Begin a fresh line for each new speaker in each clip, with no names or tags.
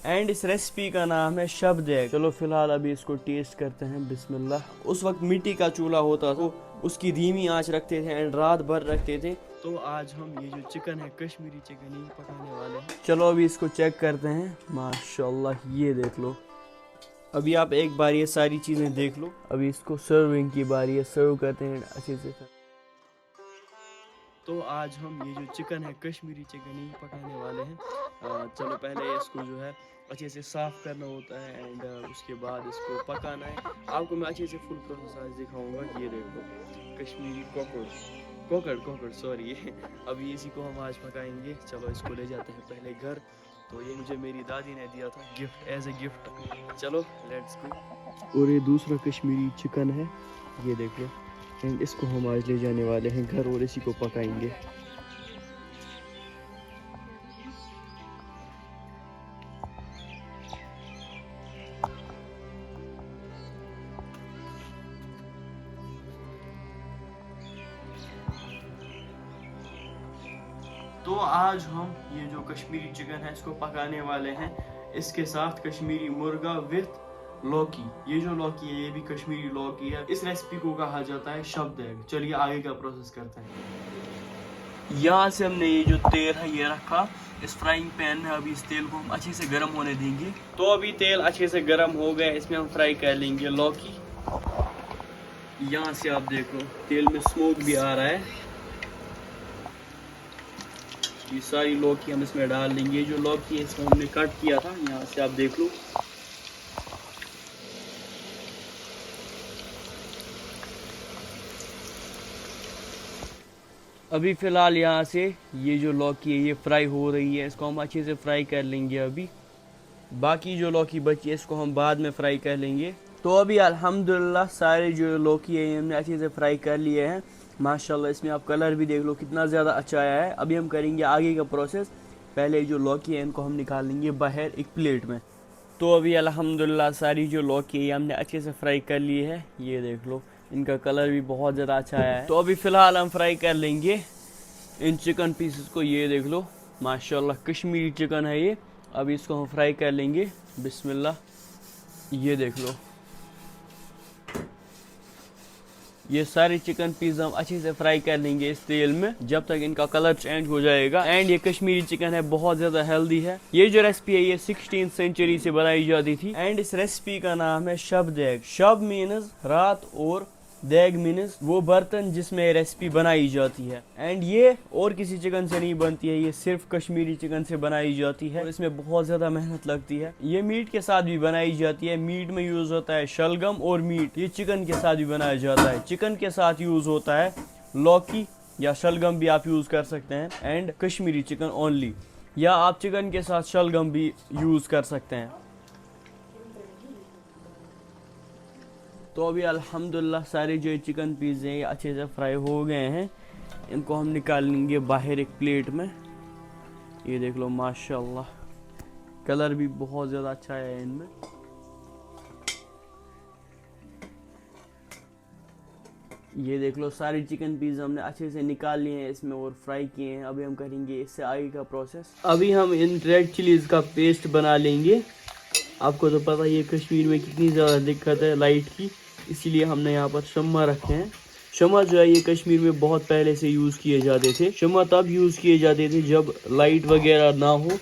And इस recipe का नाम है शब देग। चलो फिलहाल अभी इसको टेस्ट करते हैं। बिस्मिल्लाह। उस वक्त मिट्टी का चूल्हा होता तो उसकी धीमी आंच रखते थे एंड रात भर रखते थे। तो आज हम ये जो चिकन है कश्मीरी चिकन ही पकाने वाले हैं। चलो अभी इसको चेक करते हैं। माशाल्लाह ये देख लो। अभी आप एक बार ये सारी चीज़ें देख लो। अभी इसको सर्विंग की बारी है। सर्व करते हैं अच्छे से। तो आज हम ये जो चिकन है कश्मीरी चिकन ही पकाने वाले हैं। चलो पहले इसको जो है अच्छे से साफ़ करना होता है एंड उसके बाद इसको पकाना है। आपको मैं अच्छे से फुल प्रोसेस आज दिखाऊंगा। ये देखो कश्मीरी कोकड़ सॉरी अभी इसी को हम आज पकाएंगे। चलो इसको ले जाते हैं पहले घर। तो ये मुझे मेरी दादी ने दिया था गिफ्ट, एज ए गिफ्ट। चलो लेट्स गो। और ये दूसरा कश्मीरी चिकन है, ये देखो। एंड इसको हम आज ले जाने वाले हैं घर और इसी को पकाएंगे। तो आज हम ये जो कश्मीरी चिकन है इसको पकाने वाले हैं। इसके साथ कश्मीरी मुर्गा विथ लौकी। ये जो लौकी है ये भी कश्मीरी लौकी है। इस रेसिपी को कहा जाता है शब देग। चलिए आगे का प्रोसेस करते हैं। यहाँ से हमने ये जो तेल है ये रखा इस फ्राइंग पैन में। अभी इस तेल को हम अच्छे से गर्म होने देंगे। तो अभी तेल अच्छे से गर्म हो गया। इसमें हम फ्राई कर लेंगे लौकी। यहाँ से आप देखो तेल में स्मोक भी आ रहा है। ये सारी लौकी हम इसमें डाल देंगे। जो लौकी है इसमें हमने कट किया था, यहाँ से आप देख लो। अभी फ़िलहाल यहाँ से ये जो लौकी है ये फ्राई हो रही है। इसको हम अच्छे से फ्राई कर लेंगे। अभी बाकी जो लौकी बची है इसको हम बाद में फ्राई कर लेंगे। तो अभी अल्हम्दुलिल्लाह सारे जो लौकी है हमने अच्छे से फ्राई कर लिए हैं। माशाल्लाह इसमें आप कलर भी देख लो कितना ज़्यादा अच्छा आया है। अभी हम करेंगे आगे का प्रोसेस। पहले जो लौकी है इनको हम निकाल लेंगे बाहर एक प्लेट में। तो अभी अल्हम्दुलिल्लाह सारी जो लौकी है हमने अच्छे से फ्राई कर ली है। ये देख लो इनका कलर भी बहुत ज़्यादा अच्छा आया है। तो अभी फ़िलहाल हम फ्राई कर लेंगे इन चिकन पीसेस को। ये देख लो माशाल्लाह कश्मीरी चिकन है ये। अभी इसको हम फ्राई कर लेंगे। बिस्मिल्लाह। ये देख लो ये सारे चिकन पीस हम अच्छे से फ्राई कर लेंगे इस तेल में जब तक इनका कलर चेंज हो जाएगा। एंड ये कश्मीरी चिकन है बहुत ज्यादा हेल्दी है। ये जो रेसिपी है ये 16th सेंचुरी से बनाई जाती थी। एंड इस रेसिपी का नाम है शब देग। शब मीन्स रात और देग मीन्स वो बर्तन जिसमें रेसिपी बनाई जाती है। एंड ये और किसी चिकन से नहीं बनती है, ये सिर्फ कश्मीरी चिकन से बनाई जाती है। और इसमें बहुत ज्यादा मेहनत लगती है। ये मीट के साथ भी बनाई जाती है। मीट में यूज होता है शलगम और मीट। ये चिकन के साथ भी बनाया जाता है। चिकन के साथ यूज होता है लौकी या शलगम भी आप यूज कर सकते हैं। एंड कश्मीरी चिकन ओनली, या आप चिकन के साथ शलगम भी यूज कर सकते हैं। तो अभी अल्हम्दुलिल्लाह सारे जो चिकन पीस हैं ये अच्छे से फ्राई हो गए हैं। इनको हम निकाल लेंगे बाहर एक प्लेट में। ये देख लो माशाल्लाह कलर भी बहुत ज़्यादा अच्छा है इनमें। ये देख लो सारे चिकन पीस हमने अच्छे से निकाल लिए हैं इसमें और फ्राई किए हैं। अभी हम करेंगे इससे आगे का प्रोसेस। अभी हम इन रेड चिलीज़ का पेस्ट बना लेंगे। आपको तो पता ही है कश्मीर में कितनी ज़्यादा दिक्कत है लाइट की, इसीलिए हमने यहाँ पर शम्मा रखे हैं। शम्मा जो है ये कश्मीर में बहुत पहले से यूज़ किए जाते थे। शम्मा तब यूज़ किए जाते थे जब लाइट वगैरह ना हो।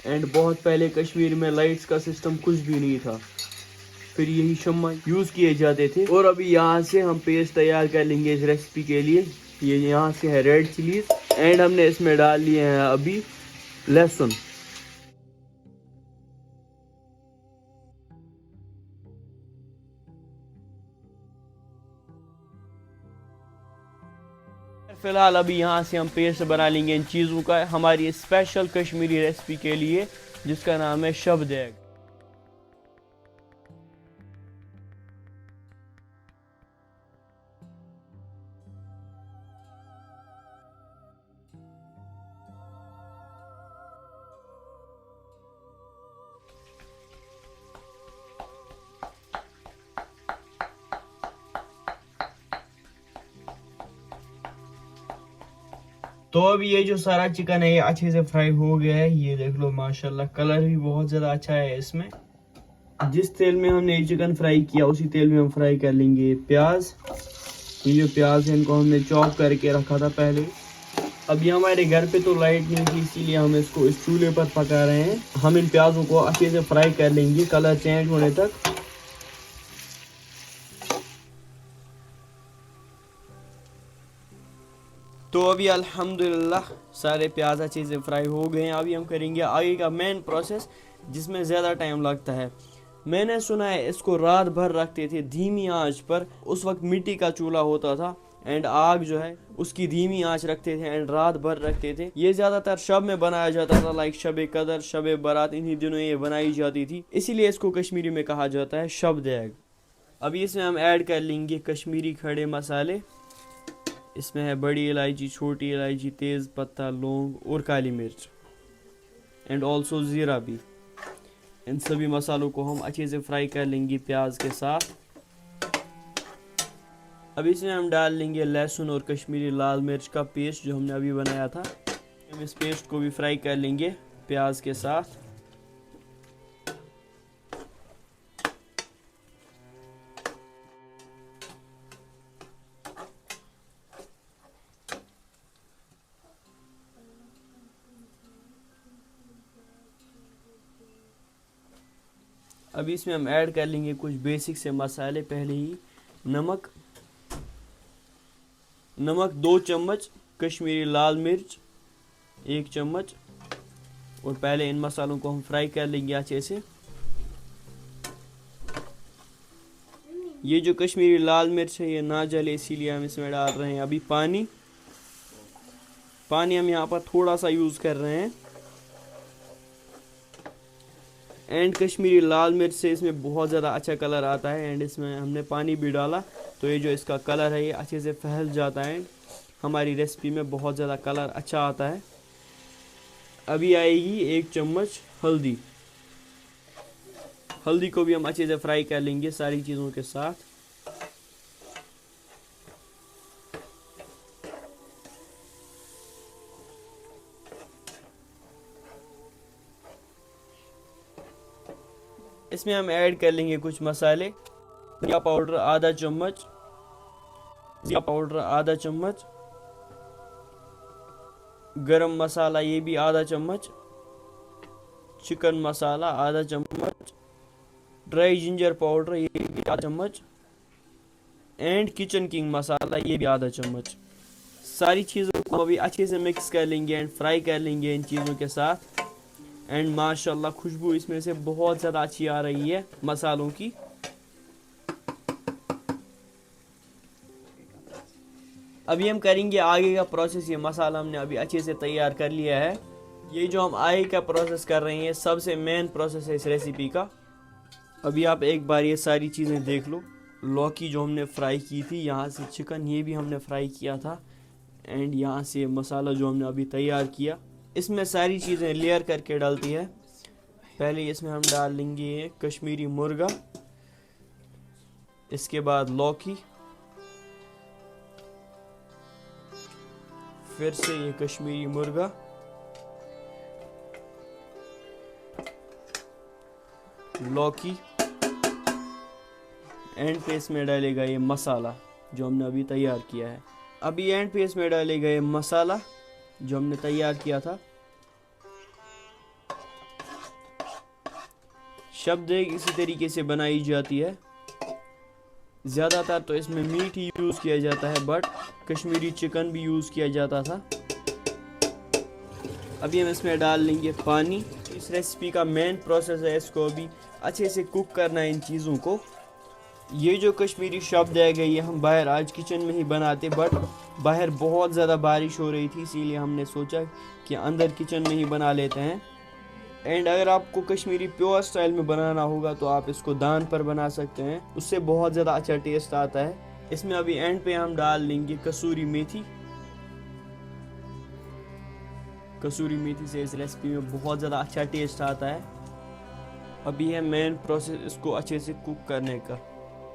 एंड बहुत पहले कश्मीर में लाइट्स का सिस्टम कुछ भी नहीं था, फिर यही शम्मा यूज़ किए जाते थे। और अभी यहाँ से हम पेस्ट तैयार कर लेंगे इस रेसिपी के लिए। ये यहाँ से है रेड चिलीज एंड हमने इसमें डाल लिए हैं अभी लहसुन। फिलहाल अभी यहाँ से हम पेस्ट बना लेंगे इन चीज़ों का हमारी स्पेशल कश्मीरी रेसिपी के लिए जिसका नाम है शब देग। तो अब ये जो सारा चिकन है ये अच्छे से फ्राई हो गया है, ये देख लो माशाल्लाह कलर भी बहुत ज्यादा अच्छा है इसमें। जिस तेल में हमने ये चिकन फ्राई किया उसी तेल में हम फ्राई कर लेंगे प्याज। ये जो प्याज है इनको हमने चॉप करके रखा था पहले। अभी हमारे घर पे तो लाइट नहीं थी इसीलिए हम इसको इस चूल्हे पर पका रहे हैं। हम इन प्याजों को अच्छे से फ्राई कर लेंगे कलर चेंज होने तक। तो अभी अल्हम्दुलिल्लाह सारे प्याज अच्छे से फ्राई हो गए हैं। अभी हम करेंगे आगे का मेन प्रोसेस जिसमें ज़्यादा टाइम लगता है। मैंने सुना है इसको रात भर रखते थे धीमी आंच पर। उस वक्त मिट्टी का चूल्हा होता था एंड आग जो है उसकी धीमी आंच रखते थे एंड रात भर रखते थे। ये ज़्यादातर शब में बनाया जाता था, लाइक शब कदर, शब बारात, इन्हीं दिनों ये बनाई जाती थी, इसीलिए इसको कश्मीरी में कहा जाता है शब देग। अभी इसमें हम ऐड कर लेंगे कश्मीरी खड़े मसाले। इसमें है बड़ी इलायची, छोटी इलायची, तेज़ पत्ता, लौंग और काली मिर्च एंड ऑल्सो ज़ीरा भी। इन सभी मसालों को हम अच्छे से फ्राई कर लेंगे प्याज के साथ। अब इसमें हम डाल लेंगे लहसुन और कश्मीरी लाल मिर्च का पेस्ट जो हमने अभी बनाया था। हम इस पेस्ट को भी फ्राई कर लेंगे प्याज के साथ। अभी इसमें हम ऐड कर लेंगे कुछ बेसिक से मसाले। पहले ही नमक 2 चम्मच, कश्मीरी लाल मिर्च 1 चम्मच, और पहले इन मसालों को हम फ्राई कर लेंगे अच्छे से। ये जो कश्मीरी लाल मिर्च है ये ना जले इसीलिए हम इसमें डाल रहे हैं अभी पानी हम यहाँ पर थोड़ा सा यूज़ कर रहे हैं। एंड कश्मीरी लाल मिर्च से इसमें बहुत ज़्यादा अच्छा कलर आता है एंड इसमें हमने पानी भी डाला तो ये जो इसका कलर है ये अच्छे से फैल जाता है। हमारी रेसिपी में बहुत ज़्यादा कलर अच्छा आता है। अभी आएगी 1 चम्मच हल्दी। हल्दी को भी हम अच्छे से फ्राई कर लेंगे सारी चीज़ों के साथ। इसमें हम ऐड कर लेंगे कुछ मसाले। जीरा पाउडर आधा चम्मच, गरम मसाला ये भी आधा चम्मच, चिकन मसाला आधा चम्मच, ड्राई जिंजर पाउडर ये भी आधा चम्मच, एंड किचन किंग मसाला ये भी आधा चम्मच। सारी चीज़ों को अभी अच्छे से मिक्स कर लेंगे एंड फ्राई कर लेंगे इन चीज़ों के साथ। एंड माशाल्लाह खुशबू इसमें से बहुत ज़्यादा अच्छी आ रही है मसालों की। अभी हम करेंगे आगे का प्रोसेस। ये मसाला हमने अभी अच्छे से तैयार कर लिया है। ये जो हम आगे का प्रोसेस कर रहे हैं सबसे मेन प्रोसेस है इस रेसिपी का। अभी आप एक बार ये सारी चीज़ें देख लो। लौकी जो हमने फ्राई की थी, यहाँ से चिकन ये भी हमने फ्राई किया था, एंड यहाँ से मसाला जो हमने अभी तैयार किया। इसमें सारी चीज़ें लेयर करके डालती है। पहले इसमें हम डाल लेंगे कश्मीरी मुर्गा, इसके बाद लौकी, फिर से ये कश्मीरी मुर्गा, लौकी, एंड पे इसमें डालेगा ये मसाला जो हमने अभी तैयार किया है। अभी एंड पे इसमें डालेगा ये मसाला जो हमने तैयार किया था। शब्द इसी तरीके से बनाई जाती है। ज़्यादातर तो इसमें मीट ही यूज़ किया जाता है, बट कश्मीरी चिकन भी यूज़ किया जाता था। अभी हम इसमें डाल लेंगे पानी। इस रेसिपी का मेन प्रोसेस है इसको अभी अच्छे से कुक करना है इन चीज़ों को। ये जो कश्मीरी शब्द है ये हम बाहर आज किचन में ही बनाते, बट बाहर बहुत ज़्यादा बारिश हो रही थी इसीलिए हमने सोचा कि अंदर किचन में ही बना लेते हैं। एंड अगर आपको कश्मीरी प्योर स्टाइल में बनाना होगा तो आप इसको दान पर बना सकते हैं, उससे बहुत ज़्यादा अच्छा टेस्ट आता है। इसमें अभी एंड पे हम डाल लेंगे कसूरी मेथी। कसूरी मेथी से इस रेसिपी में बहुत ज़्यादा अच्छा टेस्ट आता है। अभी है मेन प्रोसेस इसको अच्छे से कुक करने का।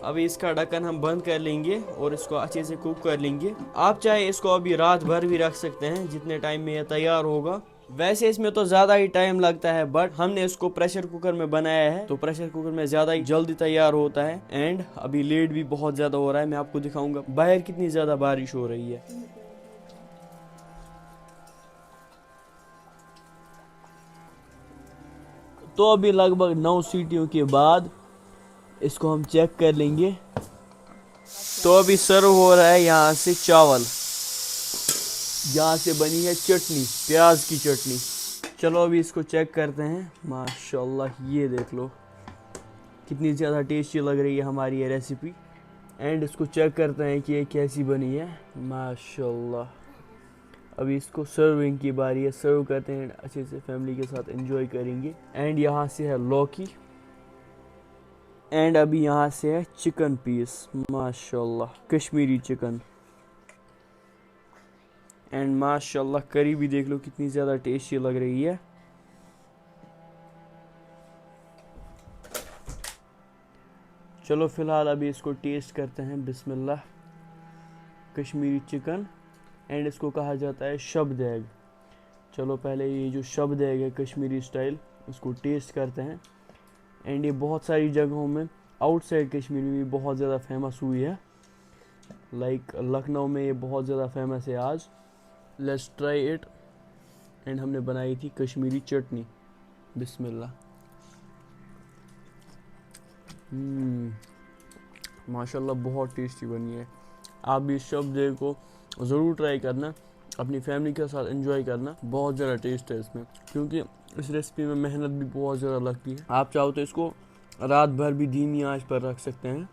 अभी इसका ढक्कन हम बंद कर लेंगे और इसको अच्छे से कुक कर लेंगे। आप चाहे इसको अभी रात भर भी रख सकते हैं, जितने टाइम में ये तैयार होगा। वैसे इसमें तो ज़्यादा ही टाइम लगता है, बट हमने इसको प्रेशर कुकर में बनाया है तो प्रेशर कुकर में ज़्यादा ही जल्दी तैयार होता है। एंड अभी लेट भी बहुत ज़्यादा हो रहा है, मैं आपको दिखाऊंगा बाहर कितनी ज़्यादा बारिश हो रही है। तो अभी लगभग 9 सीटियों के बाद इसको हम चेक कर लेंगे। तो अभी सर्व हो रहा है यहाँ से चावल, यहाँ से बनी है चटनी, प्याज की चटनी। चलो अभी इसको चेक करते हैं। माशाल्लाह ये देख लो कितनी ज़्यादा टेस्टी लग रही है हमारी ये रेसिपी। एंड इसको चेक करते हैं कि ये कैसी बनी है। माशाल्लाह अभी इसको सर्विंग की बारी है, सर्व करते हैं, अच्छे से फैमिली के साथ एंजॉय करेंगे। एंड यहाँ से है लौकी, एंड अभी यहाँ से है चिकन पीस, माशाल्लाह कश्मीरी चिकन। एंड माशाल्लाह करी भी देख लो कितनी ज़्यादा टेस्टी लग रही है। चलो फिलहाल अभी इसको टेस्ट करते हैं। बिस्मिल्लाह। कश्मीरी चिकन, एंड इसको कहा जाता है शब देग। चलो पहले ये जो शब देग है कश्मीरी स्टाइल, उसको टेस्ट करते हैं। एंड ये बहुत सारी जगहों में आउटसाइड कश्मीर में भी बहुत ज़्यादा फेमस हुई है, लाइक लखनऊ में ये बहुत ज़्यादा फेमस है आज। Let's try it. एंड हमने बनाई थी कश्मीरी चटनी। बिस्मिल्लाह। माशाल्लाह बहुत टेस्टी बनी है। आप भी इस शब देग को ज़रूर ट्राई करना, अपनी फैमिली के साथ एंजॉय करना। बहुत ज़्यादा टेस्ट है इसमें, क्योंकि इस रेसिपी में मेहनत भी बहुत ज़्यादा लगती है। आप चाहो तो इसको रात भर भी धीमी आंच पर रख सकते हैं।